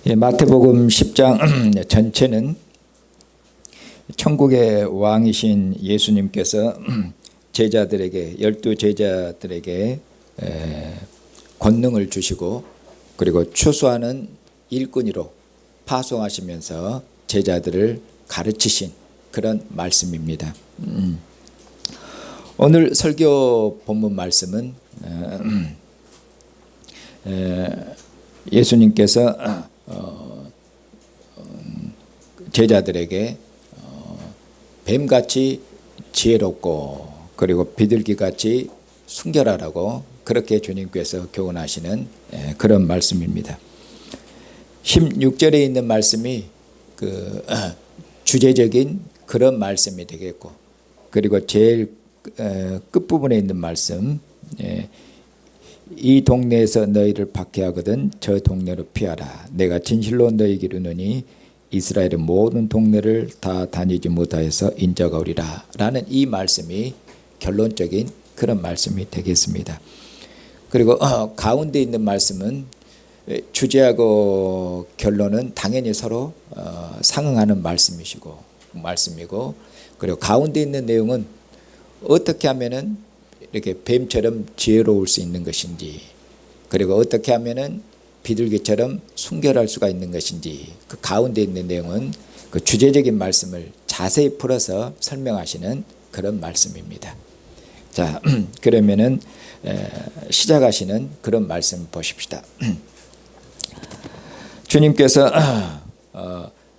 마태복음 10장 전체는 천국의 왕이신 예수님께서 제자들에게, 12제자들에게 권능을 주시고, 그리고 추수하는 일꾼으로 파송하시면서 제자들을 가르치신 그런 말씀입니다. 오늘 설교 본문 말씀은 예수님께서 제자들에게 뱀같이 지혜롭고 그리고 비둘기같이 순결하라고 그렇게 주님께서 교훈하시는 그런 말씀입니다. 16절에 있는 말씀이 그 주제적인 그런 말씀이 되겠고, 그리고 제일 끝부분에 있는 말씀, 이 동네에서 너희를 박해하거든 저 동네로 피하라. 내가 진실로 너희에게 이르노니 이스라엘의 모든 동네를 다 다니지 못하여서 인자가 오리라 라는 이 말씀이 결론적인 그런 말씀이 되겠습니다. 그리고 가운데 있는 말씀은 주제하고 결론은 당연히 서로 상응하는 말씀이고, 그리고 가운데 있는 내용은 어떻게 하면은 이렇게 뱀처럼 지혜로울 수 있는 것인지, 그리고 어떻게 하면은 비둘기처럼 순결할 수가 있는 것인지, 그 가운데 있는 내용은 그 주제적인 말씀을 자세히 풀어서 설명하시는 그런 말씀입니다. 자, 그러면은 시작하시는 그런 말씀 보십시다. 주님께서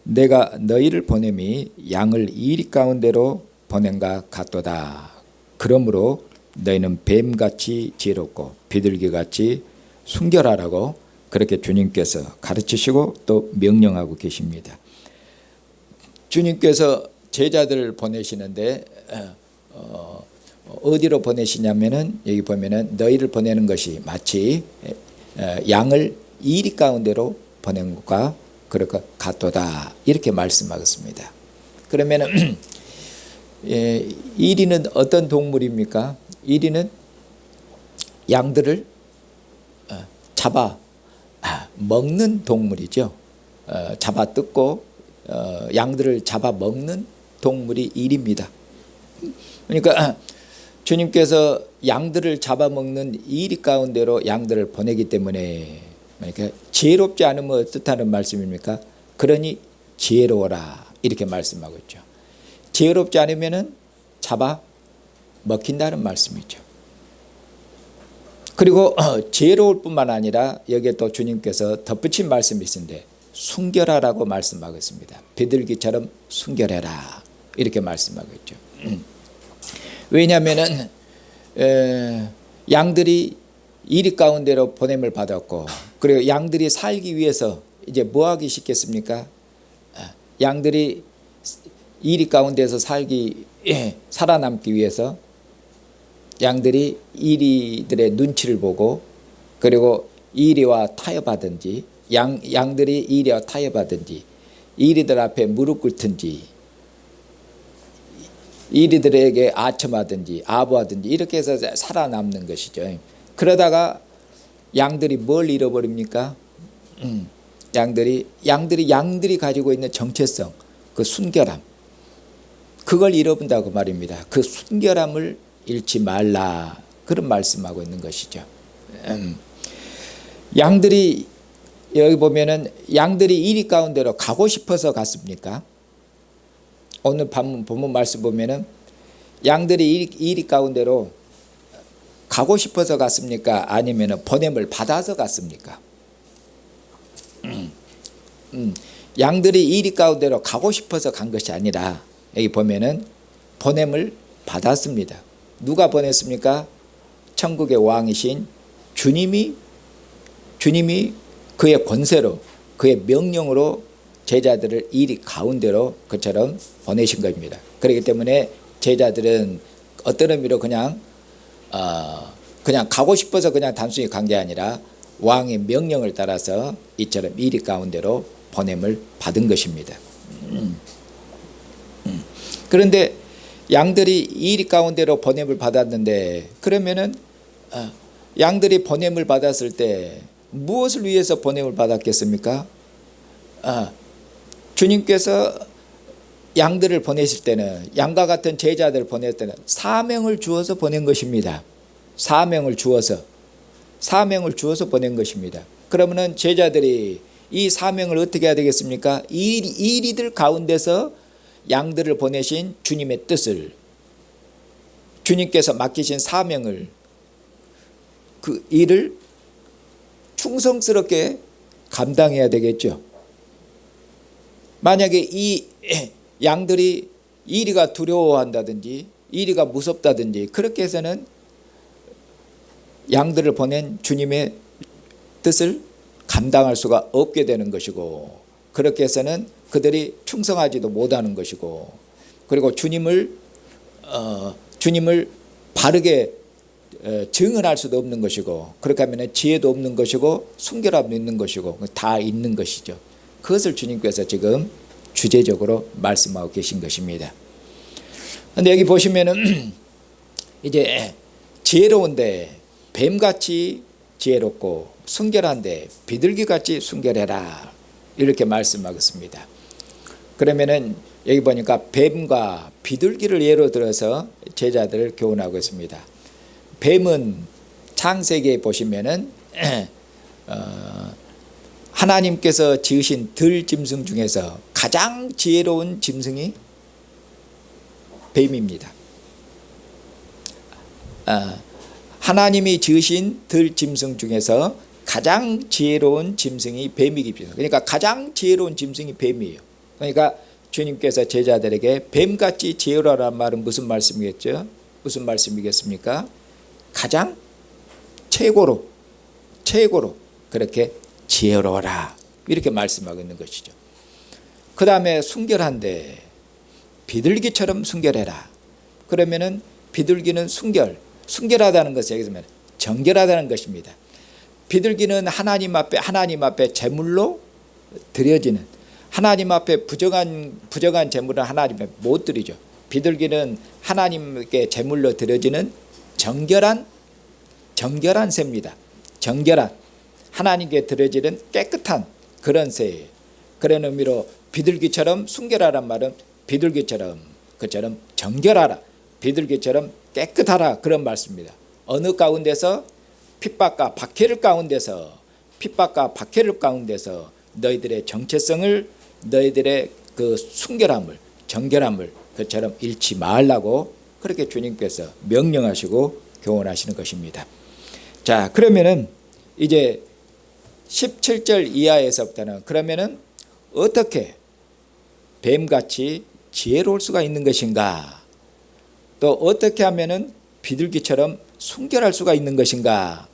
내가 너희를 보냄이 양을 이리 가운데로 보낸가 같도다. 그러므로 너희는 뱀같이 지혜롭고 비둘기같이 순결하라고 그렇게 주님께서 가르치시고 또 명령하고 계십니다. 주님께서 제자들을 보내시는데 어디로 보내시냐면은, 여기 보면은 너희를 보내는 것이 마치 양을 이리 가운데로 보낸 것과 그렇게 같도다 이렇게 말씀하겠습니다. 그러면은 이리는 어떤 동물입니까? 이리는 양들을 잡아 먹는 동물이죠. 잡아 뜯고 양들을 잡아 먹는 동물이 이리입니다. 그러니까 주님께서 양들을 잡아먹는 이리 가운데로 양들을 보내기 때문에, 그러니까 지혜롭지 않으면 어떻다는 말씀입니까? 그러니 지혜로워라 이렇게 말씀하고 있죠. 지혜롭지 않으면 잡아 먹힌다는 말씀이죠. 그리고 지혜로울 뿐만 아니라 여기에 또 주님께서 덧붙인 말씀이 있는데 순결하라고 말씀하고 있습니다. 비둘기처럼 순결해라 이렇게 말씀하고 있죠. 왜냐하면은 양들이 이리 가운데로 보냄을 받았고, 그리고 양들이 살기 위해서 이제 뭐 하기 쉽겠습니까? 양들이 이리 가운데서 살아남기 위해서 양들이 이리들의 눈치를 보고, 그리고 이리와 타협하든지, 양들이 이리와 타협하든지, 이리들 앞에 무릎 꿇든지, 이리들에게 아첨하든지 아부하든지 이렇게 해서 살아남는 것이죠. 그러다가 양들이 뭘 잃어버립니까? 양들이 가지고 있는 정체성, 그 순결함, 그걸 잃어본다고 말입니다. 그 순결함을 잃지 말라 그런 말씀하고 있는 것이죠. 양들이 여기 보면은 양들이 이리 가운데로 가고 싶어서 갔습니까? 오늘 본문 말씀 보면은 양들이 이리 가운데로 가고 싶어서 갔습니까? 아니면은 보냄을 받아서 갔습니까? 양들이 이리 가운데로 가고 싶어서 간 것이 아니라 여기 보면은 보냄을 받았습니다. 누가 보냈습니까? 천국의 왕이신 주님이 그의 권세로, 그의 명령으로 제자들을 이리 가운데로 그처럼 보내신 겁니다. 그렇기 때문에 제자들은 어떤 의미로 그냥 가고 싶어서 그냥 단순히 간 게 아니라 왕의 명령을 따라서 이처럼 이리 가운데로 보냄을 받은 것입니다. 그런데 양들이 이리 가운데로 보냄을 받았는데, 그러면은 양들이 보냄을 받았을 때 무엇을 위해서 보냄을 받았겠습니까? 주님께서 양들을 보내실 때는, 양과 같은 제자들을 보낼 때는 사명을 주어서 보낸 것입니다. 사명을 주어서 보낸 것입니다. 그러면은 제자들이 이 사명을 어떻게 해야 되겠습니까? 이리들 가운데서 양들을 보내신 주님의 뜻을, 주님께서 맡기신 사명을, 그 일을 충성스럽게 감당해야 되겠죠. 만약에 이 양들이 이리가 두려워한다든지 이리가 무섭다든지 그렇게 해서는 양들을 보낸 주님의 뜻을 감당할 수가 없게 되는 것이고, 그렇게 해서는 그들이 충성하지도 못하는 것이고, 그리고 주님을 바르게 증언할 수도 없는 것이고, 그렇게 하면 지혜도 없는 것이고 순결함도 있는 것이고 다 있는 것이죠. 그것을 주님께서 지금 주제적으로 말씀하고 계신 것입니다. 그런데 여기 보시면은 이제 지혜로운데 뱀같이 지혜롭고 순결한데 비둘기같이 순결해라, 이렇게 말씀하겠습니다. 그러면은 여기 보니까 뱀과 비둘기를 예로 들어서 제자들을 교훈하고 있습니다. 뱀은 창세기에 보시면은 하나님께서 지으신 들짐승 중에서 가장 지혜로운 짐승이 뱀입니다. 하나님이 지으신 들짐승 중에서 가장 지혜로운 짐승이 뱀이기 때문에, 그러니까 가장 지혜로운 짐승이 뱀이에요. 그러니까 주님께서 제자들에게 뱀같이 지혜로라는 말은 무슨 말씀이겠죠? 무슨 말씀이겠습니까? 가장 최고로 그렇게 지혜로워라, 이렇게 말씀하고 있는 것이죠. 그 다음에 순결한데 비둘기처럼 순결해라. 그러면은 비둘기는 순결하다는 것은 여기서 말하면 정결하다는 것입니다. 비둘기는 하나님 앞에 제물로 드려지는, 하나님 앞에 부정한 제물은 하나님에 못 드리죠. 비둘기는 하나님께 제물로 드려지는 정결한 새입니다. 정결한, 하나님께 드려지는 깨끗한 그런 새예요. 그런 의미로 비둘기처럼 순결하란 말은 비둘기처럼 그처럼 정결하라, 비둘기처럼 깨끗하라, 그런 말씀입니다. 어느 가운데서 핍박과 박해를 가운데서 너희들의 정체성을, 너희들의 그 순결함을, 정결함을 그처럼 잃지 말라고 그렇게 주님께서 명령하시고 교훈하시는 것입니다. 자, 그러면은 이제 17절 이하에서부터는 그러면은 어떻게 뱀같이 지혜로울 수가 있는 것인가, 또 어떻게 하면은 비둘기처럼 순결할 수가 있는 것인가,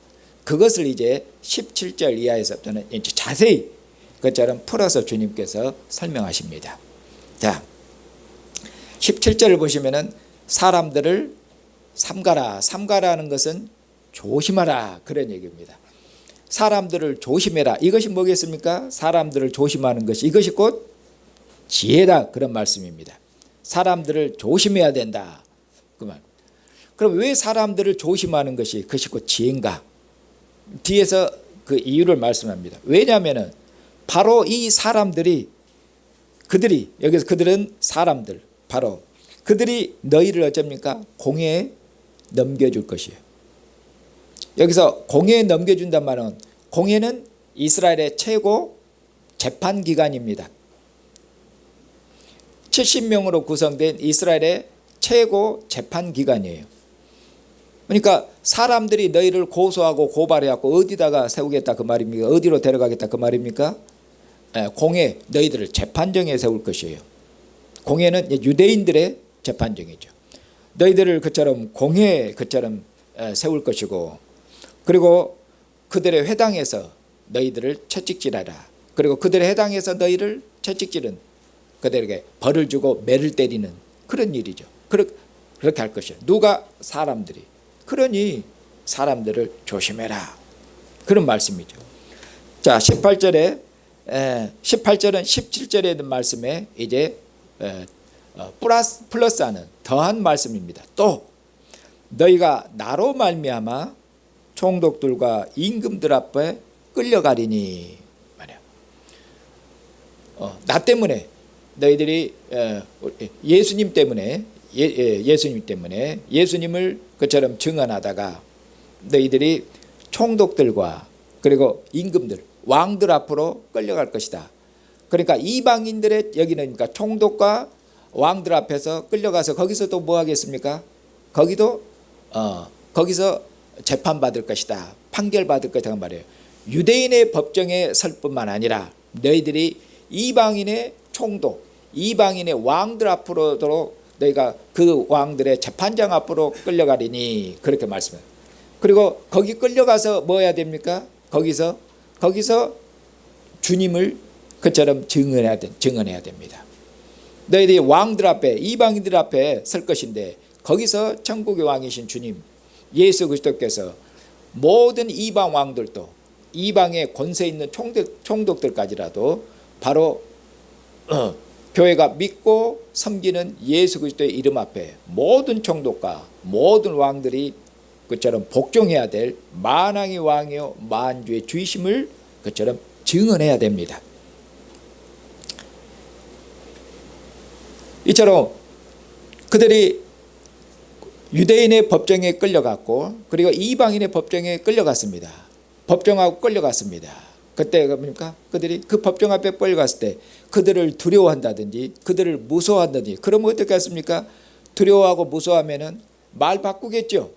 그것을 이제 17절 이하에서부터는 이제 자세히 그것처럼 풀어서 주님께서 설명하십니다. 자, 17절을 보시면은 사람들을 삼가라는 것은 조심하라, 그런 얘기입니다. 사람들을 조심해라, 이것이 뭐겠습니까? 사람들을 조심하는 것이, 이것이 곧 지혜다, 그런 말씀입니다. 사람들을 조심해야 된다, 그 말. 그럼 왜 사람들을 조심하는 것이 그것이 곧 지혜인가? 뒤에서 그 이유를 말씀합니다. 왜냐하면은 바로 이 사람들이, 여기서 그들은 사람들, 바로 그들이 너희를 어쩝니까? 공회에 넘겨줄 것이에요. 여기서 공회에 넘겨준단 말은, 공회는 이스라엘의 최고 재판기관입니다. 70명으로 구성된 이스라엘의 최고 재판기관이에요. 그러니까 사람들이 너희를 고소하고 고발해갖고 어디다가 세우겠다 그 말입니까? 어디로 데려가겠다 그 말입니까? 공회, 너희들을 재판정에 세울 것이에요. 공회는 유대인들의 재판정이죠. 너희들을 그처럼 공회에 그처럼 세울 것이고, 그리고 그들의 회당에서 너희들을 채찍질하라. 그리고 그들의 회당에서 너희를 채찍질은 그들에게 벌을 주고 매를 때리는 그런 일이죠. 그렇게 할 것이에요. 누가? 사람들이. 그러니 사람들을 조심해라, 그런 말씀이죠. 자, 18절은 17절에 있는 말씀에 이제 플러스하는 더한 말씀입니다. 또 너희가 나로 말미암아 총독들과 임금들 앞에 끌려가리니 말이야. 나 때문에 너희들이 예수님 때문에 예수님 때문에 예수님을 그처럼 증언하다가 너희들이 총독들과 그리고 임금들 왕들 앞으로 끌려갈 것이다. 그러니까 이방인들의 여기는 그러니까 총독과 왕들 앞에서 끌려가서 거기서 또 뭐 하겠습니까? 거기서 재판받을 것이다. 판결받을 것이다 말이에요. 유대인의 법정에 설 뿐만 아니라 너희들이 이방인의 총독, 이방인의 왕들 앞으로도 너희가 그 왕들의 재판장 앞으로 끌려가리니 그렇게 말씀해요. 그리고 거기 끌려가서 뭐 해야 됩니까? 거기서 주님을 그처럼 증언해야 됩니다. 너희들이 왕들 앞에 이방인들 앞에 설 것인데 거기서 천국의 왕이신 주님 예수 그리스도께서 모든 이방 왕들도 이방의 권세 있는 총독들까지라도 바로 교회가 믿고 섬기는 예수 그리스도의 이름 앞에 모든 총독과 모든 왕들이 그처럼 복종해야 될 만왕의 왕이요 만주의 주이심을 그처럼 증언해야 됩니다. 이처럼 그들이 유대인의 법정에 끌려갔고 그리고 이방인의 법정에 끌려갔습니다. 법정하고 끌려갔습니다. 그때가 뭡니까? 그들이 그 법정 앞에 끌려갔을 때 그들을 두려워한다든지 그들을 무서워한다든지 그러면 어떻게 했습니까? 두려워하고 무서워하면은 말 바꾸겠죠.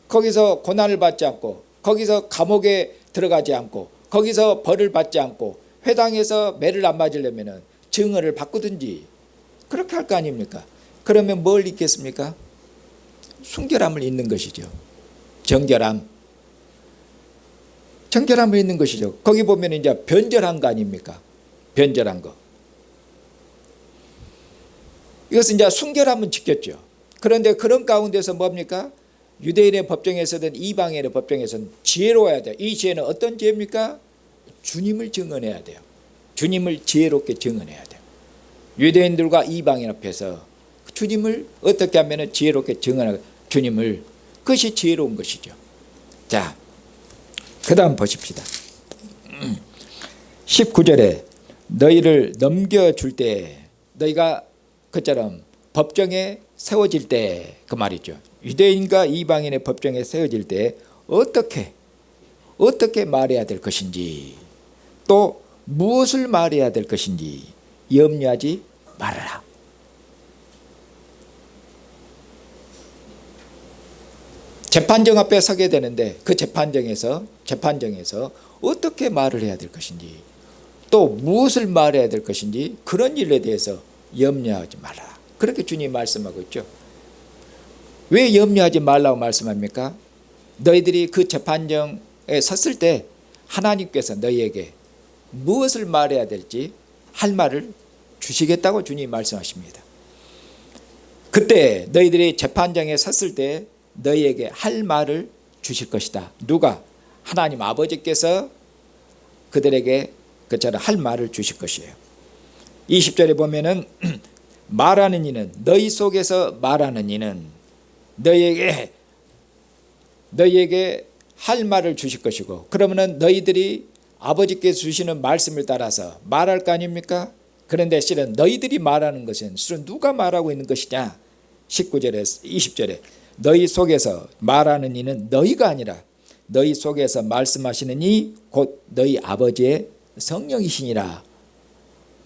거기서 고난을 받지 않고 거기서 감옥에 들어가지 않고 거기서 벌을 받지 않고 회당에서 매를 안 맞으려면은 증언을 바꾸든지 그렇게 할 거 아닙니까? 그러면 뭘 잊겠습니까? 순결함을 잊는 것이죠. 정결함을 잊는 것이죠. 거기 보면 이제 변절한 거 아닙니까? 변절한 거. 이것은 이제 순결함은 지켰죠. 그런데 그런 가운데서 뭡니까? 유대인의 법정에서든 이방인의 법정에서는 지혜로워야 돼요. 이 지혜는 어떤 지혜입니까? 주님을 증언해야 돼요. 주님을 지혜롭게 증언해야 돼요. 유대인들과 이방인 앞에서 주님을 어떻게 하면 지혜롭게 증언하고 주님을 그것이 지혜로운 것이죠. 자, 그 다음 보십시다. 19절에 너희를 넘겨줄 때 너희가 그처럼 법정에 세워질 때 그 말이죠. 유대인과 이방인의 법정에 세워질 때 어떻게 말해야 될 것인지 또 무엇을 말해야 될 것인지 염려하지 말아라. 재판정 앞에 서게 되는데 그 재판정에서 어떻게 말을 해야 될 것인지 또 무엇을 말해야 될 것인지 그런 일에 대해서 염려하지 말아라. 그렇게 주님이 말씀하고 있죠. 왜 염려하지 말라고 말씀합니까? 너희들이 그 재판정에 섰을 때 하나님께서 너희에게 무엇을 말해야 될지 할 말을 주시겠다고 주님이 말씀하십니다. 그때 너희들이 재판정에 섰을 때 너희에게 할 말을 주실 것이다. 누가? 하나님 아버지께서 그들에게 그처럼 할 말을 주실 것이에요. 20절에 보면은 말하는 이는 너희 속에서 말하는 이는 너희에게 할 말을 주실 것이고 그러면은 너희들이 아버지께서 주시는 말씀을 따라서 말할 거 아닙니까? 그런데 실은 너희들이 말하는 것은 실은 누가 말하고 있는 것이냐? 19절에 20절에 너희 속에서 말하는 이는 너희가 아니라 너희 속에서 말씀하시는 이 곧 너희 아버지의 성령이시니라.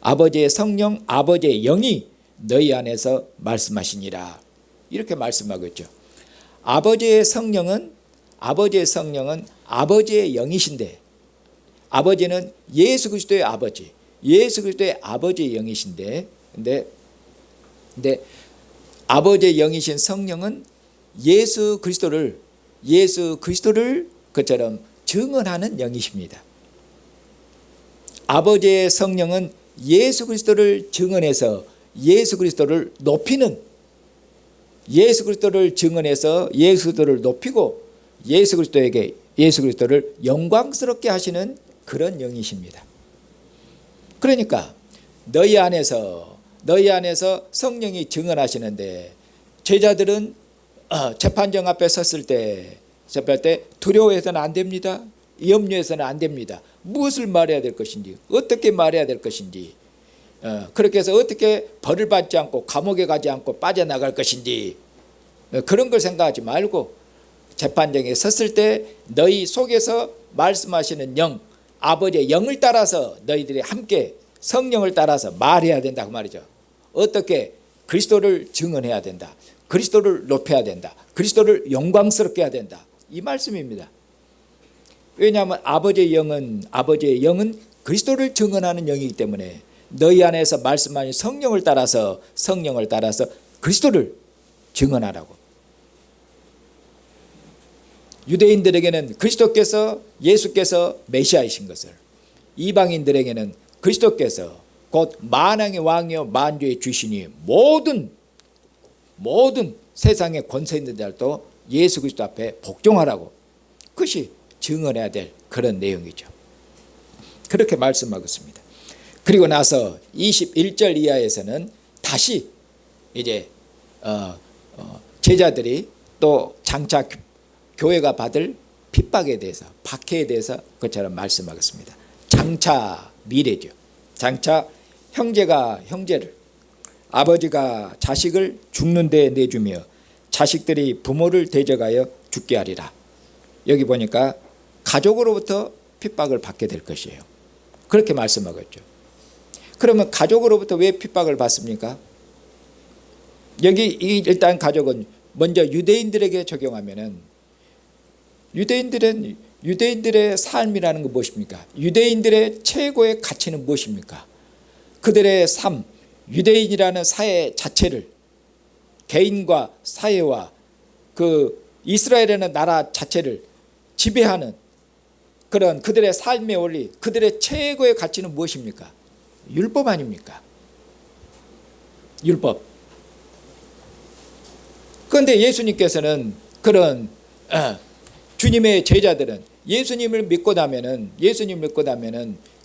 아버지의 성령, 아버지의 영이 너희 안에서 말씀하시니라. 이렇게 말씀하고 있죠. 아버지의 성령은 아버지의 영이신데 아버지는 예수 그리스도의 아버지, 예수 그리스도의 아버지의 영이신데 근데 아버지의 영이신 성령은 예수 그리스도를 그처럼 증언하는 영이십니다. 아버지의 성령은 예수 그리스도를 증언해서 예수 그리스도를 높이는 예수 그리스도를 증언해서 예수 그리스도를 높이고 예수 그리스도를 영광스럽게 하시는 그런 영이십니다. 그러니까 너희 안에서 성령이 증언하시는데 제자들은 재판정 앞에 섰을 때 두려워해서는 안 됩니다. 염려해서는 안 됩니다. 무엇을 말해야 될 것인지, 어떻게 말해야 될 것인지, 그렇게 해서 어떻게 벌을 받지 않고 감옥에 가지 않고 빠져나갈 것인지, 그런 걸 생각하지 말고 재판정에 섰을 때 너희 속에서 말씀하시는 영, 아버지의 영을 따라서 너희들이 함께 성령을 따라서 말해야 된다 그 말이죠. 어떻게? 그리스도를 증언해야 된다. 그리스도를 높여야 된다. 그리스도를 영광스럽게 해야 된다. 이 말씀입니다. 왜냐하면 아버지의 영은 그리스도를 증언하는 영이기 때문에 너희 안에서 말씀하신 성령을 따라서 그리스도를 증언하라고. 유대인들에게는 그리스도께서 예수께서 메시아이신 것을, 이방인들에게는 그리스도께서 곧 만왕의 왕이요 만주의 주시니 모든 세상의 권세 있는 자들도 예수 그리스도 앞에 복종하라고, 그것이 증언해야 될 그런 내용이죠. 그렇게 말씀하고 있습니다. 그리고 나서 21절 이하에서는 다시 이제 제자들이 또 장차 교회가 받을 핍박에 대해서, 박해에 대해서 그처럼 말씀하겠습니다. 장차 미래죠. 장차 형제가 형제를, 아버지가 자식을 죽는 데 내주며 자식들이 부모를 대적하여 죽게 하리라. 여기 보니까 가족으로부터 핍박을 받게 될 것이에요. 그렇게 말씀하겠죠. 그러면 가족으로부터 왜 핍박을 받습니까? 여기 일단 가족은 먼저 유대인들에게 적용하면은, 유대인들의 삶이라는 건 무엇입니까? 유대인들의 최고의 가치는 무엇입니까? 그들의 삶, 유대인이라는 사회 자체를, 개인과 사회와 그 이스라엘이라는 나라 자체를 지배하는 그런 그들의 삶의 원리, 그들의 최고의 가치는 무엇입니까? 율법 아닙니까? 율법. 그런데 예수님께서는 그런 주님의 제자들은 예수님을 믿고 나면은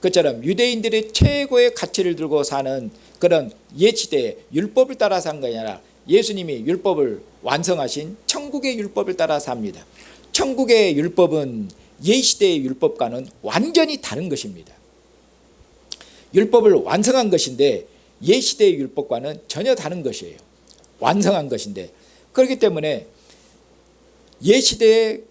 그처럼 유대인들의 최고의 가치를 들고 사는 그런 옛시대의 율법을 따라 산 것이 아니라 예수님이 율법을 완성하신 천국의 율법을 따라 삽니다. 천국의 율법은 옛시대의 율법과는 완전히 다른 것입니다. 율법을 완성한 것인데 옛시대의 율법과는 전혀 다른 것이에요. 완성한 것인데, 그렇기 때문에 옛시대의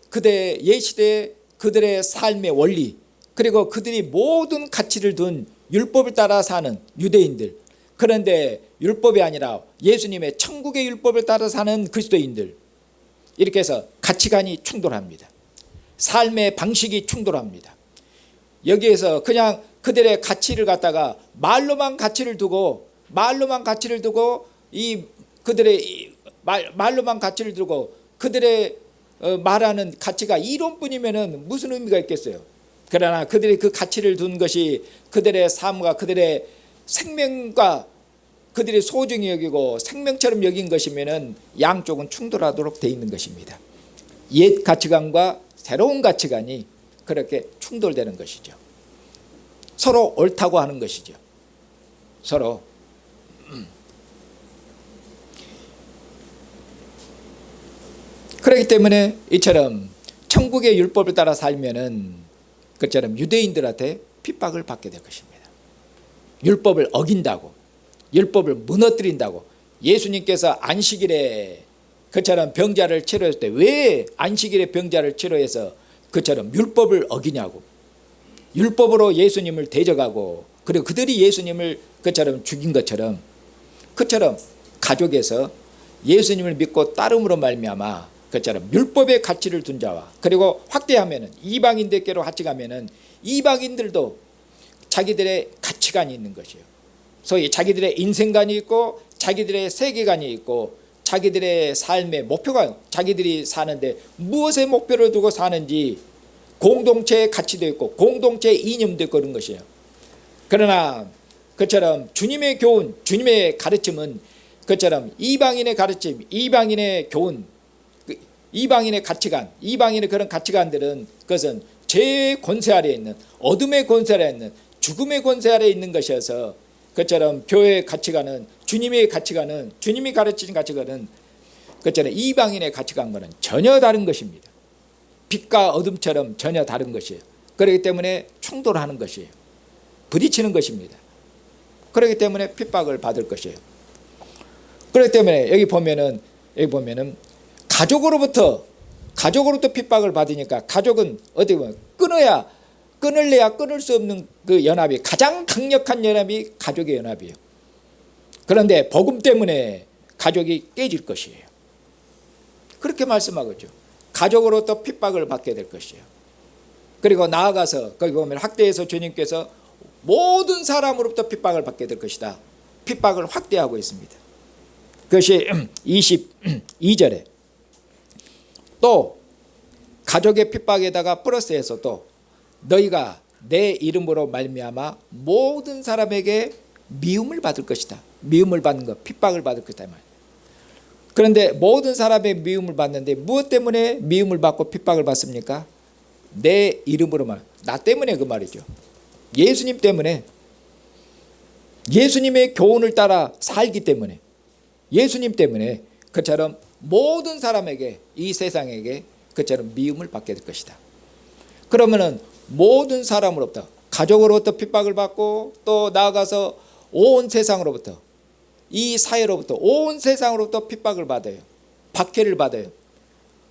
그들의 삶의 원리, 그리고 그들이 모든 가치를 둔 율법을 따라 사는 유대인들, 그런데 율법이 아니라 예수님의 천국의 율법을 따라 사는 그리스도인들, 이렇게 해서 가치관이 충돌합니다. 삶의 방식이 충돌합니다. 여기에서 그냥 그들의 가치를 갖다가 말로만 가치를 두고 그들의 말하는 가치가 이론뿐이면 무슨 의미가 있겠어요? 그러나 그들이 그 가치를 둔 것이 그들의 삶과 그들의 생명과 그들이 소중히 여기고 생명처럼 여긴 것이면 양쪽은 충돌하도록 되어 있는 것입니다. 옛 가치관과 새로운 가치관이 그렇게 충돌되는 것이죠. 서로 옳다고 하는 것이죠. 서로. 그렇기 때문에 이처럼 천국의 율법을 따라 살면은 그처럼 유대인들한테 핍박을 받게 될 것입니다. 율법을 어긴다고, 율법을 무너뜨린다고. 예수님께서 안식일에 그처럼 병자를 치료했을 때 왜 안식일에 병자를 치료해서 그처럼 율법을 어기냐고, 율법으로 예수님을 대적하고, 그리고 그들이 예수님을 그처럼 죽인 것처럼, 그처럼 가족에서 예수님을 믿고 따름으로 말미암아 그처럼 율법의 가치를 둔 자와, 그리고 확대하면은 이방인들께로 같이 가면은 이방인들도 자기들의 가치관이 있는 것이에요. 소위 자기들의 인생관이 있고 자기들의 세계관이 있고 자기들의 삶의 목표가, 자기들이 사는데 무엇의 목표를 두고 사는지 공동체의 가치도 있고 공동체의 이념도 있고 그런 것이에요. 그러나 그처럼 주님의 교훈, 주님의 가르침은 그처럼 이방인의 가르침, 이방인의 교훈, 이방인의 가치관, 이방인의 그런 가치관들은 그것은 죄의 권세 아래에 있는, 어둠의 권세 아래에 있는, 죽음의 권세 아래에 있는 것이어서 그처럼 교회의 가치관은, 주님의 가치관은, 주님이 가르치신 가치관은 그처럼 이방인의 가치관과는 전혀 다른 것입니다. 빛과 어둠처럼 전혀 다른 것이에요. 그렇기 때문에 충돌하는 것이에요. 부딪히는 것입니다. 그렇기 때문에 핍박을 받을 것이에요. 그렇기 때문에 여기 보면은 가족으로부터 핍박을 받으니까 가족은 어떻게 보면 끊을래야 끊을 수 없는 그 연합이, 가장 강력한 연합이 가족의 연합이에요. 그런데 복음 때문에 가족이 깨질 것이에요. 그렇게 말씀하고죠. 가족으로부터 핍박을 받게 될 것이에요. 그리고 나아가서 거기 보면 확대해서 주님께서 모든 사람으로부터 핍박을 받게 될 것이다. 핍박을 확대하고 있습니다. 그것이 22절에 또 가족의 핍박에다가 플러스해서 또 너희가 내 이름으로 말미암아 모든 사람에게 미움을 받을 것이다. 미움을 받는 것, 핍박을 받을 것이다. 그런데 모든 사람의 미움을 받는데 무엇 때문에 미움을 받고 핍박을 받습니까? 내 이름으로만, 나 때문에 그 말이죠. 예수님 때문에, 예수님의 교훈을 따라 살기 때문에, 예수님 때문에 그처럼 모든 사람에게, 이 세상에게 그처럼 미움을 받게 될 것이다. 그러면은 모든 사람으로부터, 가족으로부터 핍박을 받고 또 나아가서 온 세상으로부터, 이 사회로부터, 온 세상으로부터 핍박을 받아요. 박해를 받아요.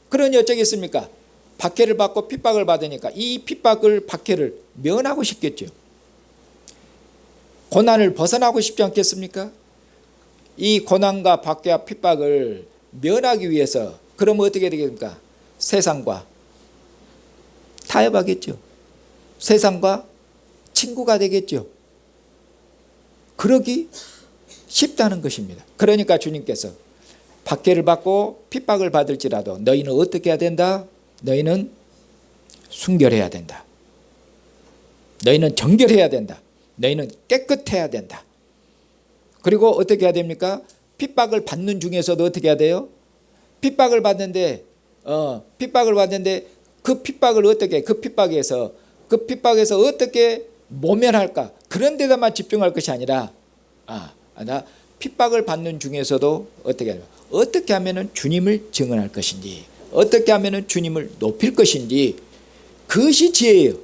그러니 어쩌겠습니까? 박해를 받고 핍박을 받으니까 이 핍박을, 박해를 면하고 싶겠죠. 고난을 벗어나고 싶지 않겠습니까? 이 고난과 박해와 핍박을 면하기 위해서 그러면 어떻게 되겠습니까? 세상과 타협하겠죠. 세상과 친구가 되겠죠. 그러기 쉽다는 것입니다. 그러니까 주님께서 박해를 받고 핍박을 받을지라도 너희는 어떻게 해야 된다? 너희는 순결해야 된다. 너희는 정결해야 된다. 너희는 깨끗해야 된다. 그리고 어떻게 해야 됩니까? 핍박을 받는 중에서도 어떻게 해야 돼요? 핍박을 받는데 그 핍박을 어떻게, 그 핍박에서 어떻게 모면할까? 그런 데다만 집중할 것이 아니라 핍박을 받는 중에서도 어떻게 하면 주님을 증언할 것인지, 어떻게 하면 주님을 높일 것인지, 그것이 지혜예요.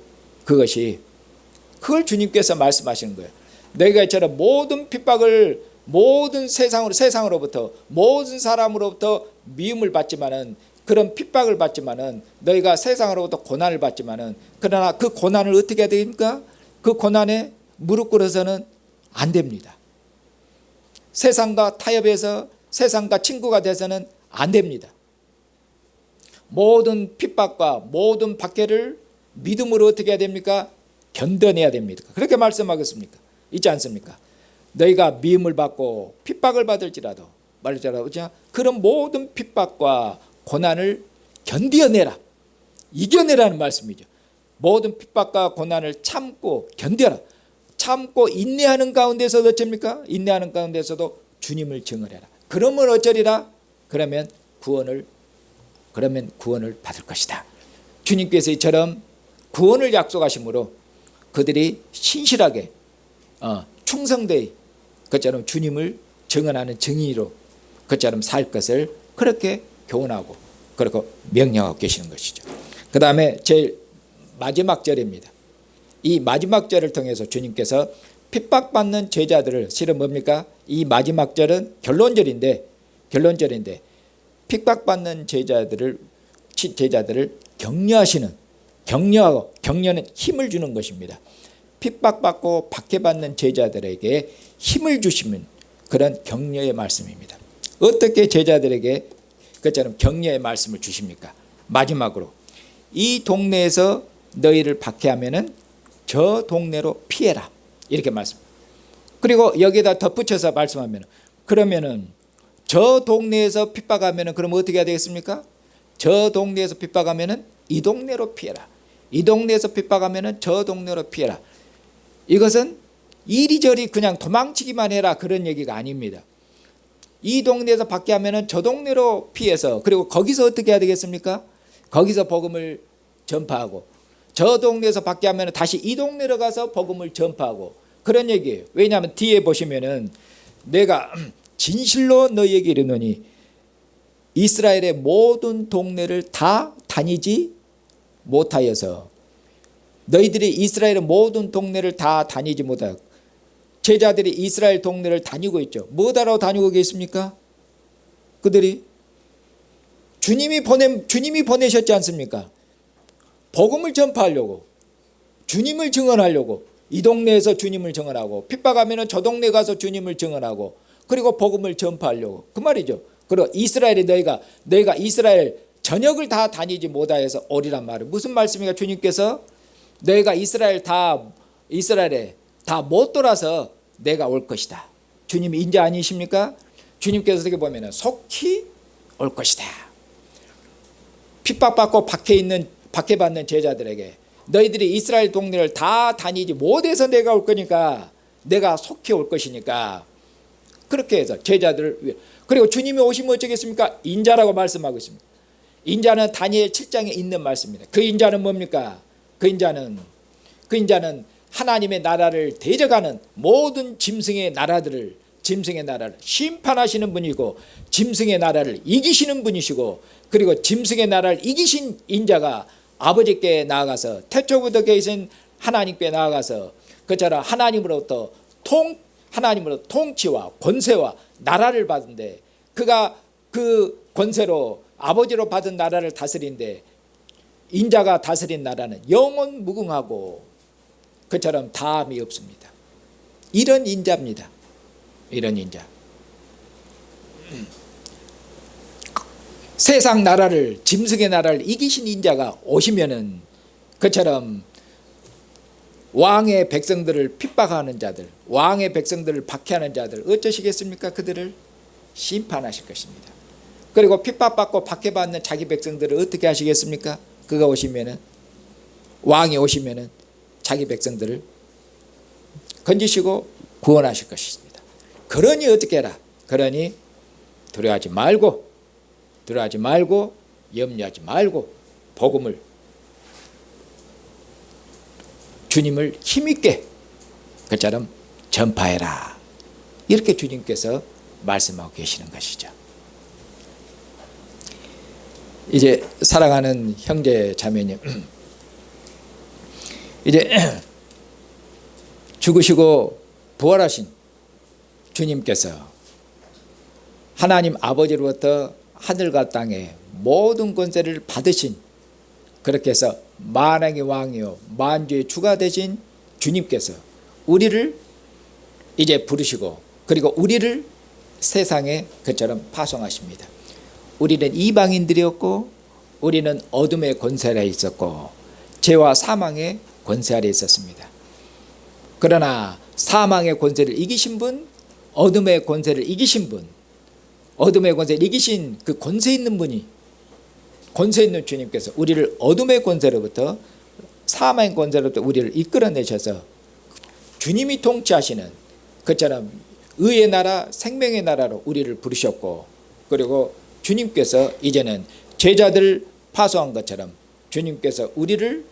그걸 주님께서 말씀하시는 거예요. 너희가 이처럼 모든 핍박을, 모든 세상으로부터, 모든 사람으로부터 미움을 받지만은, 그런 핍박을 받지만은, 너희가 세상으로부터 고난을 받지만은, 그러나 그 고난을 어떻게 해야 됩니까? 그 고난에 무릎 꿇어서는 안 됩니다. 세상과 타협해서 세상과 친구가 돼서는 안 됩니다. 모든 핍박과 모든 박해를 믿음으로 어떻게 해야 됩니까? 견뎌내야 됩니다. 그렇게 말씀하겠습니까? 있지 않습니까? 너희가 미움을 받고 핍박을 받을지라도 그런 모든 핍박과 고난을 견뎌내라. 이겨내라는 말씀이죠. 모든 핍박과 고난을 참고 견뎌라. 참고 인내하는 가운데서도 어쩝니까? 인내하는 가운데서도 주님을 증언해라. 그러면 어쩌리라? 그러면 구원을 받을 것이다. 주님께서 이처럼 구원을 약속하심으로 그들이 신실하게 충성되이 그처럼 주님을 증언하는 증인으로 그처럼 살 것을 그렇게 교훈하고 그렇게 명령하고 계시는 것이죠. 그 다음에 제일 마지막 절입니다. 이 마지막 절을 통해서 주님께서 핍박받는 제자들을, 실은 뭡니까? 이 마지막 절은 결론절인데 핍박받는 제자들을 격려는 힘을 주는 것입니다. 핍박받고 박해받는 제자들에게 힘을 주시는 그런 격려의 말씀입니다. 어떻게 제자들에게 그처럼 격려의 말씀을 주십니까? 마지막으로 이 동네에서 너희를 박해하면은 저 동네로 피해라, 이렇게 말씀. 그리고 여기에다 덧붙여서 말씀하면, 그러면은 저 동네에서 핍박하면은 그럼 어떻게 해야 되겠습니까? 저 동네에서 핍박하면은 이 동네로 피해라. 이 동네에서 핍박하면은 저 동네로 피해라. 이것은 이리저리 그냥 도망치기만 해라, 그런 얘기가 아닙니다. 이 동네에서 박해하면은 저 동네로 피해서, 그리고 거기서 어떻게 해야 되겠습니까? 거기서 복음을 전파하고, 저 동네에서 박해하면 다시 이 동네로 가서 복음을 전파하고, 그런 얘기예요. 왜냐하면 뒤에 보시면은 내가 진실로 너희에게 이르노니 이스라엘의 모든 동네를 다 다니지 못하여서 너희들이 이스라엘의 모든 동네를 다 다니지 못하고, 제자들이 이스라엘 동네를 다니고 있죠. 뭐하러 다니고 계십니까? 그들이 주님이 보내셨지 않습니까? 복음을 전파하려고, 주님을 증언하려고, 이 동네에서 주님을 증언하고, 핍박하면 저 동네 가서 주님을 증언하고, 그리고 복음을 전파하려고, 그 말이죠. 그리고 이스라엘이 너희가 이스라엘 전역을 다 다니지 못하여서 오리란 말은 무슨 말씀입니까? 주님께서 너희가 이스라엘에 다 못 돌아서 내가 올 것이다. 주님이 인자 아니십니까? 주님께서 어떻게 보면 속히 올 것이다. 핍박받고 박해받는 제자들에게 너희들이 이스라엘 동네를 다 다니지 못해서 내가 올 거니까, 내가 속히 올 것이니까, 그렇게 해서 제자들을 위해. 그리고 주님이 오시면 어쩌겠습니까? 인자라고 말씀하고 있습니다. 인자는 다니엘 7장에 있는 말씀입니다. 그 인자는 뭡니까? 그 인자는 하나님의 나라를 대적하는 모든 짐승의 나라를 심판하시는 분이고, 짐승의 나라를 이기시는 분이시고, 그리고 짐승의 나라를 이기신 인자가 아버지께 나아가서, 태초부터 계신 하나님께 나아가서, 그처럼 하나님으로부터 통치와 권세와 나라를 받은데, 그가 그 권세로 아버지로 받은 나라를 다스린데, 인자가 다스린 나라는 영원 무궁하고 그처럼 다함이 없습니다. 이런 인자입니다. 이런 인자. 세상 나라를, 짐승의 나라를 이기신 인자가 오시면은, 그처럼 왕의 백성들을 핍박하는 자들, 왕의 백성들을 박해하는 자들 어쩌시겠습니까? 그들을 심판하실 것입니다. 그리고 핍박받고 박해받는 자기 백성들을 어떻게 하시겠습니까? 그가 오시면은, 왕이 오시면은 자기 백성들을 건지시고 구원하실 것입니다. 그러니 어떻게 해라? 그러니 두려워하지 말고 염려하지 말고 복음을, 주님을 힘있게 그처럼 전파해라. 이렇게 주님께서 말씀하고 계시는 것이죠. 이제 사랑하는 형제 자매님, 이제 죽으시고 부활하신 주님께서 하나님 아버지로부터 하늘과 땅의 모든 권세를 받으신, 그렇게 해서 만왕의 왕이요 만주의 주가 되신 주님께서 우리를 이제 부르시고, 그리고 우리를 세상에 그처럼 파송하십니다. 우리는 이방인들이었고, 우리는 어둠의 권세 아래 있었고, 죄와 사망의 권세 아래 있었습니다. 그러나 사망의 권세를 이기신 분, 어둠의 권세를 이기신 분, 어둠의 권세를 이기신 그 권세 있는 분이, 권세 있는 주님께서 우리를 어둠의 권세로부터, 사망의 권세로부터 우리를 이끌어내셔서 주님이 통치하시는 그처럼 의의 나라, 생명의 나라로 우리를 부르셨고, 그리고 주님께서 이제는 제자들을 파송한 것처럼 주님께서 우리를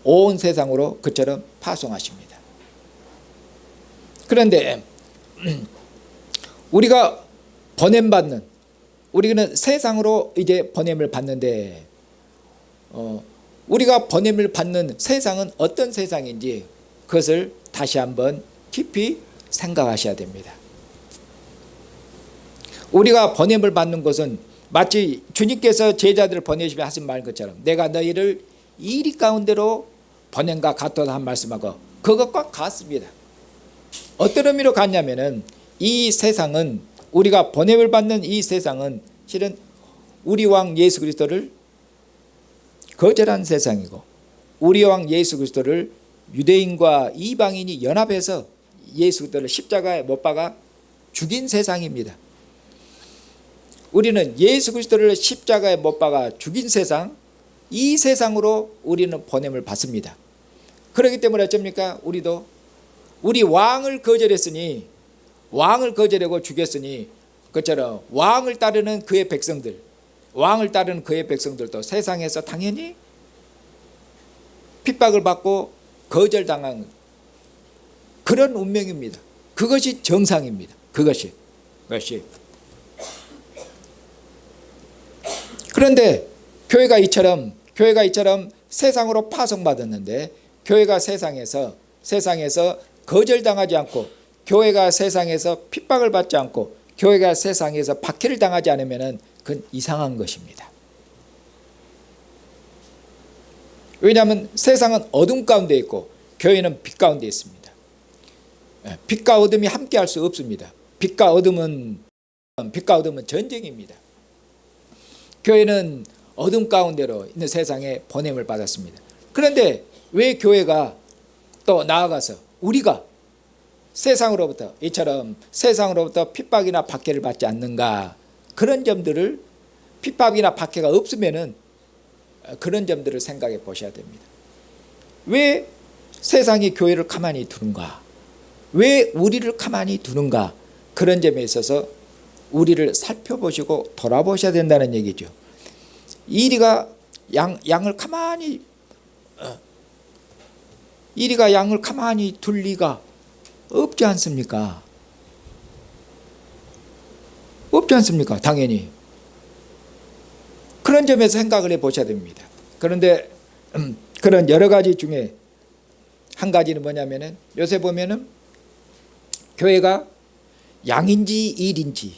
온 세상으로 그처럼 파송하십니다. 그런데 우리가 번냄받는, 우리는 세상으로 이제 번냄을 받는데, 우리가 번냄을 받는 세상은 어떤 세상인지 그것을 다시 한번 깊이 생각하셔야 됩니다. 우리가 번냄을 받는 것은 마치 주님께서 제자들을 보내시며 하신 말 것처럼 내가 너희를 이리 가운데로 번냄과 같도다 한 말씀하고 그것과 같습니다. 어떤 의미로 같냐면은, 이 세상은, 우리가 번냄을 받는 이 세상은 실은 우리 왕 예수 그리스도를 거절한 세상이고, 우리 왕 예수 그리스도를 유대인과 이방인이 연합해서 예수 그리스도를 십자가에 못 박아 죽인 세상입니다. 우리는 예수 그리스도를 십자가에 못 박아 죽인 세상, 이 세상으로 우리는 번냄을 받습니다. 그렇기 때문에 어쩝니까? 우리도 우리 왕을 거절했으니, 왕을 거절하고 죽였으니, 그처럼 왕을 따르는 그의 백성들, 왕을 따르는 그의 백성들도 세상에서 당연히 핍박을 받고 거절당한 그런 운명입니다. 그것이 정상입니다. 그것이. 그런데 교회가 이처럼 세상으로 파송받았는데 교회가 세상에서 거절당하지 않고 교회가 세상에서 핍박을 받지 않고 교회가 세상에서 박해를 당하지 않으면 그건 이상한 것입니다. 왜냐하면 세상은 어둠 가운데 있고 교회는 빛 가운데 있습니다. 빛과 어둠이 함께 할 수 없습니다. 빛과 어둠은 전쟁입니다. 교회는 어둠 가운데로 있는 세상에 보냄을 받았습니다. 그런데 왜 교회가 또 나아가서 우리가 이처럼 세상으로부터 핍박이나 박해를 받지 않는가? 그런 점들을, 핍박이나 박해가 없으면은 그런 점들을 생각해 보셔야 됩니다. 왜 세상이 교회를 가만히 두는가? 왜 우리를 가만히 두는가? 그런 점에 있어서 우리를 살펴보시고 돌아보셔야 된다는 얘기죠. 이리가 양을 가만히 둘 리가 없지 않습니까? 없지 않습니까? 당연히. 그런 점에서 생각을 해보셔야 됩니다. 그런데 그런 여러 가지 중에 한 가지는 뭐냐면은 요새 보면은 교회가 양인지 일인지,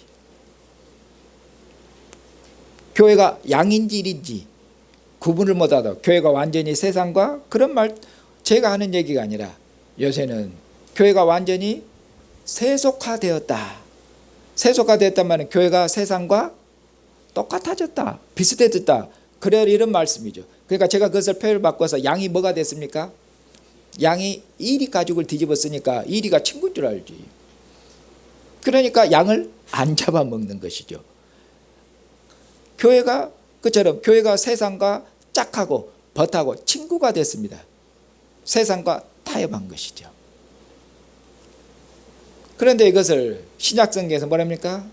교회가 양인지 일인지 구분을 못하다. 교회가 완전히 세상과, 그런 말 제가 하는 얘기가 아니라 요새는 교회가 완전히 세속화되었다. 세속화되었단 말은 교회가 세상과 똑같아졌다, 비슷해졌다, 그래 이런 말씀이죠. 그러니까 제가 그것을 표현을 바꿔서 양이 뭐가 됐습니까? 양이 이리 가죽을 뒤집었으니까 이리가 친구인 줄 알지. 그러니까 양을 안 잡아먹는 것이죠. 교회가 그처럼 교회가 세상과 짝하고 벗하고 친구가 됐습니다. 세상과 타협한 것이죠. 그런데 이것을 신약성경에서 뭐랍니까?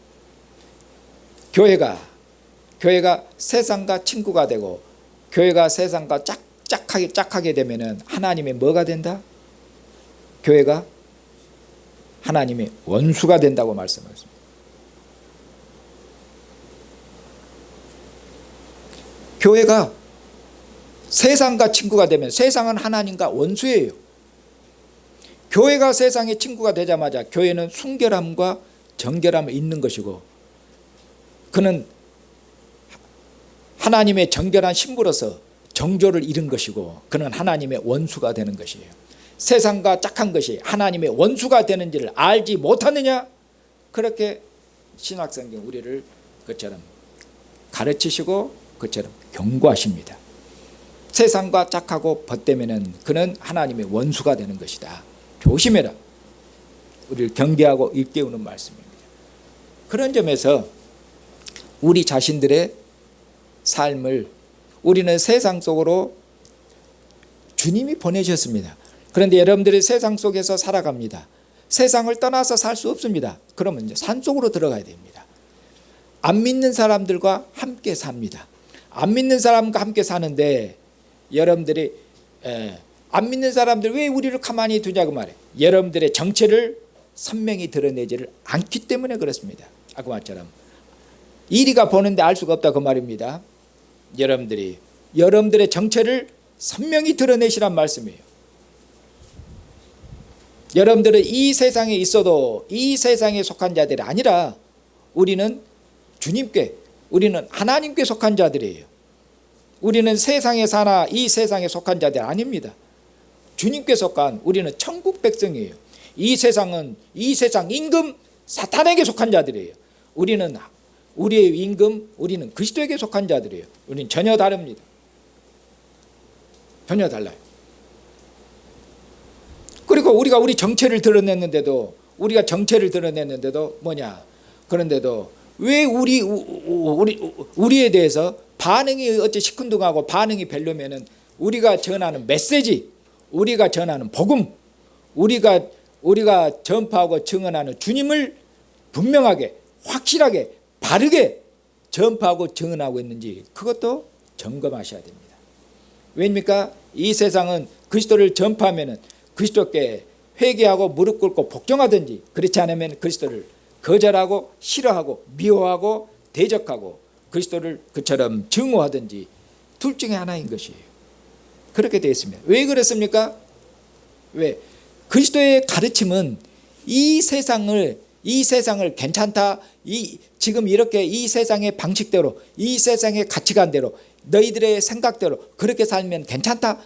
교회가 세상과 친구가 되고 교회가 세상과 짝하게 되면은 하나님의 뭐가 된다? 교회가 하나님의 원수가 된다고 말씀하셨습니다. 교회가 세상과 친구가 되면 세상은 하나님과 원수예요. 교회가 세상의 친구가 되자마자 교회는 순결함과 정결함을 잇는 것이고, 그는 하나님의 정결한 신부로서 정조를 이룬 것이고, 그는 하나님의 원수가 되는 것이에요. 세상과 짝한 것이 하나님의 원수가 되는지를 알지 못하느냐? 그렇게 신약성경 우리를 그처럼 가르치시고 그처럼 경고하십니다. 세상과 짝하고 벗되면은 그는 하나님의 원수가 되는 것이다. 조심해라. 우리를 경계하고 일깨우는 말씀입니다. 그런 점에서 우리 자신들의 삶을, 우리는 세상 속으로 주님이 보내셨습니다. 그런데 여러분들이 세상 속에서 살아갑니다. 세상을 떠나서 살 수 없습니다. 그러면 이제 산 속으로 들어가야 됩니다. 안 믿는 사람들과 함께 삽니다. 안 믿는 사람과 함께 사는데 여러분들이 안 믿는 사람들 왜 우리를 가만히 두냐고 말해. 여러분들의 정체를 선명히 드러내지를 않기 때문에 그렇습니다. 아까 말처럼 이리가 보는데 알 수가 없다 그 말입니다. 여러분들의 정체를 선명히 드러내시란 말씀이에요. 여러분들은 이 세상에 있어도 이 세상에 속한 자들이 아니라 우리는 주님께, 우리는 하나님께 속한 자들이에요. 우리는 세상에 사나 이 세상에 속한 자들 아닙니다. 주님께 속한, 우리는 천국 백성이에요. 이 세상 임금 사탄에게 속한 자들이에요. 우리의 임금, 우리는 그리스도에게 속한 자들이에요. 우리는 전혀 다릅니다. 전혀 달라요. 그리고 우리가 우리 정체를 드러냈는데도 뭐냐? 그런데도 왜 우리에 대해서 반응이 어째 시큰둥하고 반응이 별로면은 우리가 전하는 메시지, 우리가 전하는 복음, 우리가 전파하고 증언하는 주님을 분명하게, 확실하게, 바르게 전파하고 증언하고 있는지 그것도 점검하셔야 됩니다. 왜입니까? 이 세상은 그리스도를 전파하면은 그리스도께 회개하고 무릎 꿇고 복종하든지, 그렇지 않으면 그리스도를 거절하고 싫어하고 미워하고 대적하고 그리스도를 그처럼 증오하든지 둘 중에 하나인 것이에요. 그렇게 되어 있습니다. 왜 그렇습니까? 왜? 그리스도의 가르침은 이 세상을 괜찮다, 지금 이렇게 이 세상의 방식대로, 이 세상의 가치관대로, 너희들의 생각대로 그렇게 살면 괜찮다,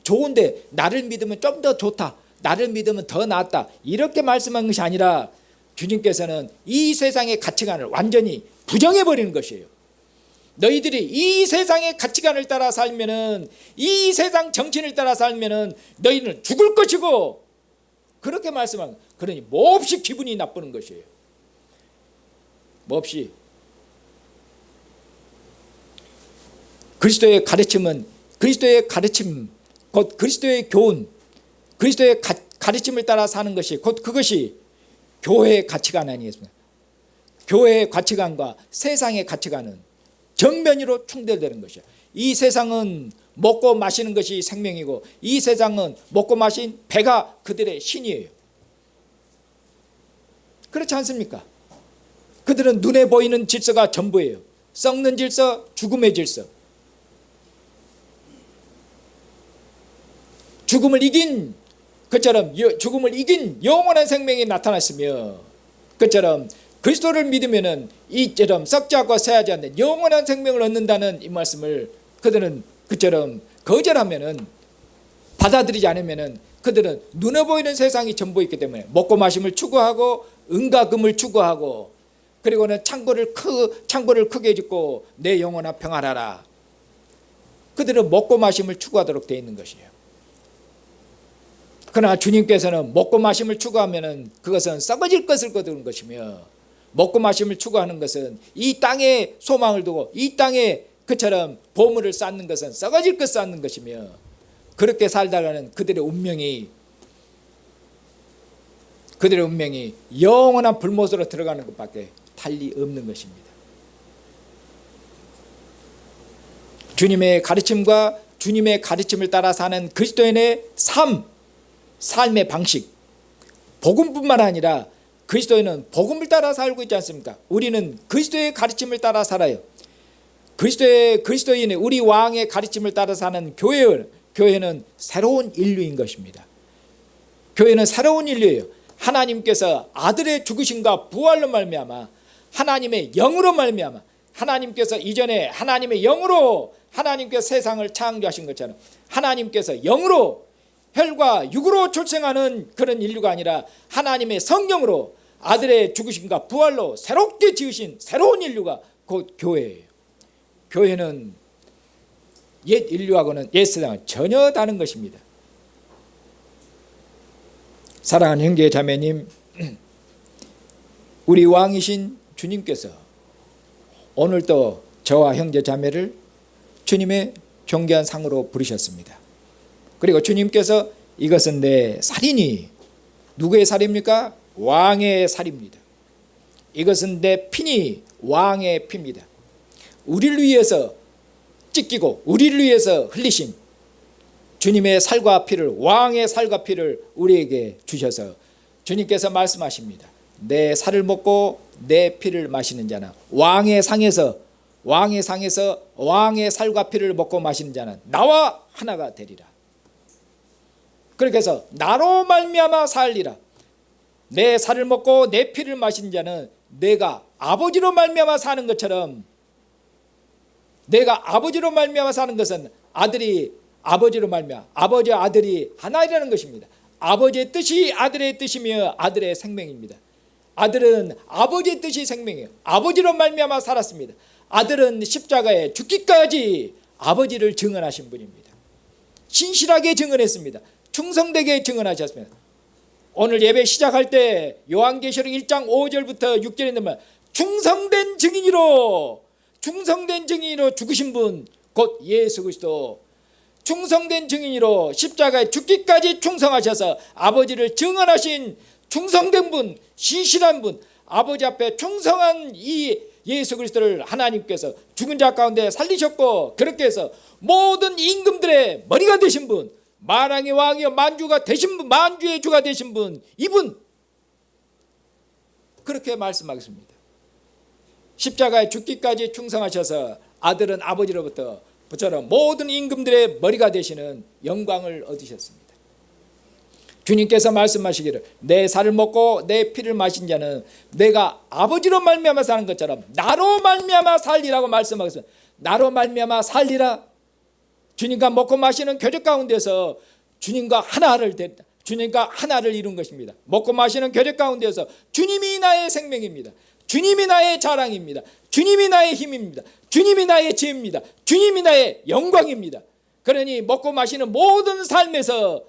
좋은데 나를 믿으면 좀 더 좋다, 나를 믿으면 더 낫다, 이렇게 말씀한 것이 아니라 주님께서는 이 세상의 가치관을 완전히 부정해 버리는 것이에요. 너희들이 이 세상의 가치관을 따라 살면은, 이 세상 정신을 따라 살면은 너희는 죽을 것이고, 그렇게 말씀하는, 그러니 몹시 기분이 나쁘는 것이에요. 몹시. 그리스도의 가르침은, 그리스도의 가르침, 곧 그리스도의 교훈, 그리스도의 가르침을 따라 사는 것이, 곧 그것이 교회의 가치관 아니겠습니까? 교회의 가치관과 세상의 가치관은 정면으로 충돌되는 것이야. 이 세상은 먹고 마시는 것이 생명이고, 이 세상은 먹고 마신 배가 그들의 신이에요. 그렇지 않습니까? 그들은 눈에 보이는 질서가 전부예요. 썩는 질서, 죽음의 질서. 죽음을 이긴 그처럼, 죽음을 이긴 영원한 생명이 나타났으며, 그처럼 그리스도를 믿으면은 이처럼 썩지 않고 새하지 않는 영원한 생명을 얻는다는 이 말씀을 그들은 그처럼 거절하면은, 받아들이지 않으면은, 그들은 눈에 보이는 세상이 전부 있기 때문에 먹고 마심을 추구하고 은과 금을 추구하고, 그리고는 창고를 크게 짓고 내 영혼아 평안하라. 그들은 먹고 마심을 추구하도록 되어 있는 것이에요. 그러나 주님께서는 먹고 마심을 추구하면은 그것은 썩어질 것을 거두는 것이며, 먹고 마심을 추구하는 것은 이 땅에 소망을 두고 이 땅에 그처럼 보물을 쌓는 것은 썩어질 것 쌓는 것이며, 그렇게 살다가는 그들의 운명이 영원한 불못으로 들어가는 것밖에 달리 없는 것입니다. 주님의 가르침과 주님의 가르침을 따라 사는 그리스도인의 삶의 방식, 복음뿐만 아니라 그리스도인은 복음을 따라 살고 있지 않습니까? 우리는 그리스도의 가르침을 따라 살아요. 그리스도인의, 우리 왕의 가르침을 따라 사는 교회는 새로운 인류인 것입니다. 교회는 새로운 인류예요. 하나님께서 아들의 죽으심과 부활로 말미암아, 하나님의 영으로 말미암아, 하나님께서 이전에 하나님의 영으로 하나님께서 세상을 창조하신 것처럼, 하나님께서 영으로, 혈과 육으로 출생하는 그런 인류가 아니라 하나님의 성령으로 아들의 죽으심과 부활로 새롭게 지으신 새로운 인류가 곧 교회예요. 교회는 옛 인류하고는, 옛 세상은 전혀 다른 것입니다. 사랑하는 형제 자매님, 우리 왕이신 주님께서 오늘도 저와 형제 자매를 주님의 존귀한 상으로 부르셨습니다. 그리고 주님께서 이것은 내 살이니, 누구의 살입니까? 왕의 살입니다. 이것은 내 피니, 왕의 피입니다. 우리를 위해서 찢기고 우리를 위해서 흘리신 주님의 살과 피를, 왕의 살과 피를 우리에게 주셔서 주님께서 말씀하십니다. 내 살을 먹고 내 피를 마시는 자는, 왕의 상에서 왕의 살과 피를 먹고 마시는 자는 나와 하나가 되리라. 그렇게 해서 나로 말미암아 살리라. 내 살을 먹고 내 피를 마시는 자는 내가 아버지로 말미암아 사는 것처럼, 내가 아버지로 말미암아 사는 것은 아들이 아버지로 말미암아, 아버지와 아들이 하나이라는 것입니다. 아버지의 뜻이 아들의 뜻이며 아들의 생명입니다. 아들은 아버지의 뜻이 생명이에요. 아버지로 말미암아 살았습니다. 아들은 십자가에 죽기까지 아버지를 증언하신 분입니다. 신실하게 증언했습니다. 충성되게 증언하셨습니다. 오늘 예배 시작할 때 요한계시록 1장 5절부터 6절에 있는 말, 충성된 증인으로 죽으신 분 곧 예수 그리스도, 충성된 증인으로 십자가에 죽기까지 충성하셔서 아버지를 증언하신 충성된 분, 신실한 분, 아버지 앞에 충성한 이 예수 그리스도를 하나님께서 죽은 자 가운데 살리셨고, 그렇게 해서 모든 임금들의 머리가 되신 분, 만왕의 왕이요 만주가 되신 분, 만주의 주가 되신 분, 이분, 그렇게 말씀하겠습니다. 십자가에 죽기까지 충성하셔서 아들은 아버지로부터 것처럼 모든 임금들의 머리가 되시는 영광을 얻으셨습니다. 주님께서 말씀하시기를 내 살을 먹고 내 피를 마신 자는 내가 아버지로 말미암아 사는 것처럼 나로 말미암아 살리라고 말씀하셨습니다. 나로 말미암아 살리라. 주님과 먹고 마시는 교제 가운데서 주님과 하나를 이룬 것입니다. 먹고 마시는 교제 가운데서 주님이 나의 생명입니다. 주님이 나의 자랑입니다. 주님이 나의 힘입니다. 주님이 나의 지혜입니다. 주님이 나의 영광입니다. 그러니 먹고 마시는 모든 삶에서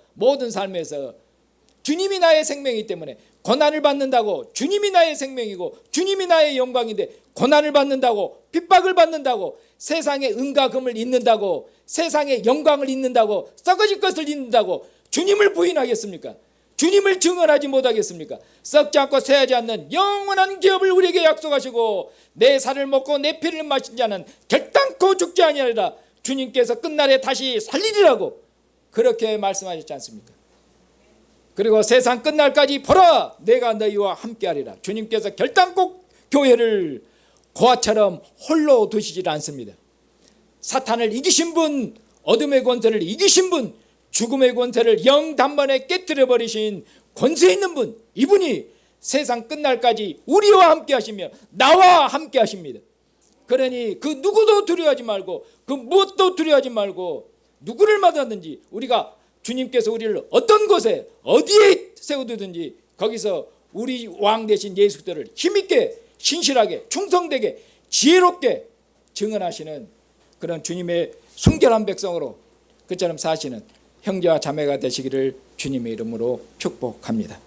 주님이 나의 생명이기 때문에 고난을 받는다고 주님이 나의 생명이고 주님이 나의 영광인데 고난을 받는다고 핍박을 받는다고 세상의 은과 금을 잇는다고 세상의 영광을 잇는다고 썩어질 것을 잇는다고 주님을 부인하겠습니까? 주님을 증언하지 못하겠습니까? 썩지 않고 쇠하지 않는 영원한 기업을 우리에게 약속하시고 내 살을 먹고 내 피를 마신 자는 결단코 죽지 아니하리라. 주님께서 끝날에 다시 살리리라고 그렇게 말씀하셨지 않습니까? 그리고 세상 끝날까지 보라 내가 너희와 함께하리라. 주님께서 결단코 교회를 고아처럼 홀로 두시질 않습니다. 사탄을 이기신 분, 어둠의 권세를 이기신 분, 죽음의 권세를 영단번에 깨뜨려 버리신 권세 있는 분, 이분이 세상 끝날까지 우리와 함께 하시며 나와 함께 하십니다. 그러니 그 누구도 두려워하지 말고 그 무엇도 두려워하지 말고 누구를 만나든지 우리가 주님께서 우리를 어떤 곳에 어디에 세우든지 거기서 우리 왕 되신 예수 그리스도를 힘있게 신실하게 충성되게 지혜롭게 증언하시는 그런 주님의 순결한 백성으로 그처럼 사시는 형제와 자매가 되시기를 주님의 이름으로 축복합니다.